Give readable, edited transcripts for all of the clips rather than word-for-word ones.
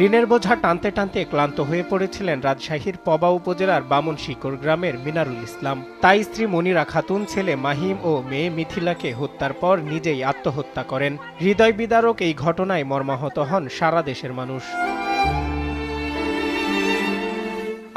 ঋণের বোঝা টানতে টানতে ক্লান্ত হয়ে পড়েছিলেন রাজশাহীর পবা উপজেলার বামনশিকর গ্রামের মিনারুল ইসলাম। তাই স্ত্রী মনিরা খাতুন, ছেলে মাহিম ও মেয়ে মিথিলাকে হত্যার পর নিজেই আত্মহত্যা করেন। হৃদয় বিদারক এই ঘটনায় মর্মাহত হন সারা দেশের মানুষ।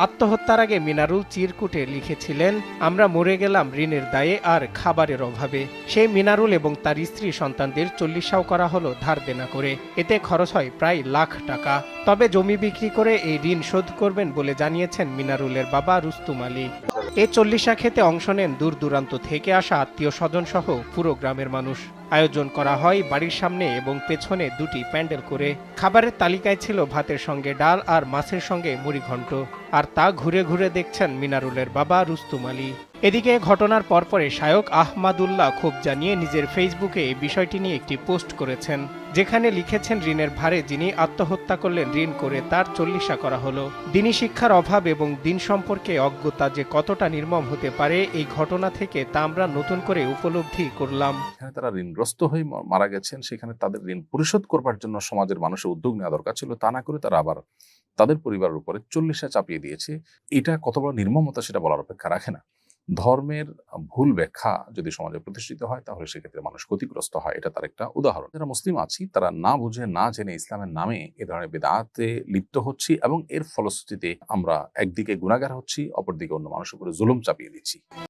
আত্মহত্যার আগে মিনারুল চিরকুটে লিখেছিলেন, আমরা মরে গেলাম ঋণের দায়ে আর খাবারের অভাবে। সেই মিনারুল এবং তার স্ত্রী সন্তানদের 40 করা হলো ধার দেনা করে। এতে খরচ হয় প্রায় $1,00,000। তবে জমি বিক্রি করে এই ঋণ শোধ করবেন বলে জানিয়েছেন মিনারুলের বাবা রুস্তুম আলী। এই 40 খেতে অংশ নেন দূর দূরান্ত থেকে আসা আত্মীয় স্বজন সহ পুরো গ্রামের মানুষ। আয়োজন করা হয় বাড়ির সামনে এবং পেছনে 2টি প্যান্ডেল করে। খাবারের তালিকায় ছিল ভাতের সঙ্গে ডাল আর মাছের সঙ্গে মুড়িঘণ্ট। আর তা ঘুরে ঘুরে দেখছেন মিনারুলের বাবা রুস্তুম আলী। এদিকে ঘটনার পরপরে শায়ক আহমাদুল্লাহ ক্ষোভ জানিয়ে নিজের ফেসবুকে এই বিষয়টি নিয়ে একটি পোস্ট করেছেন, যেখানে লিখেছেন, ঋণের ভারে যিনি আত্মহত্যা করলেন, ঋণ করে তার 40 করা হলো। দিনী শিক্ষার অভাব এবং দিন সম্পর্কে অজ্ঞতা যে কতটা নির্মম হতে পারে, এই ঘটনা থেকে তা আমরা নতুন করে উপলব্ধি করলাম। তারা ঋণগ্রস্ত হয়ে মারা গেছেন, সেখানে তাদের ঋণ পরিশোধ করবার জন্য সমাজের মানুষের উদ্যোগ নেওয়া দরকার ছিল। তা না করে তারা আবার তাদের পরিবারের উপরে 40 চাপিয়ে দিয়েছে। এটা কত বড় নির্মমতা সেটা বলার অপেক্ষা রাখে না। ধর্মের ভুল ব্যাখ্যা যদি সমাজে প্রতিষ্ঠিত হয়, তাহলে সেক্ষেত্রে মানুষ ক্ষতিগ্রস্ত হয়। এটা তার একটা উদাহরণ। যারা মুসলিম আছি তারা না বুঝে না জেনে ইসলামের নামে এ ধরনের বিদআতে লিপ্ত হচ্ছি এবং এর ফলশ্রুতিতে আমরা একদিকে গুনাহগার হচ্ছি, অপরদিকে অন্য মানুষের উপরে জুলুম চাপিয়ে দিচ্ছি।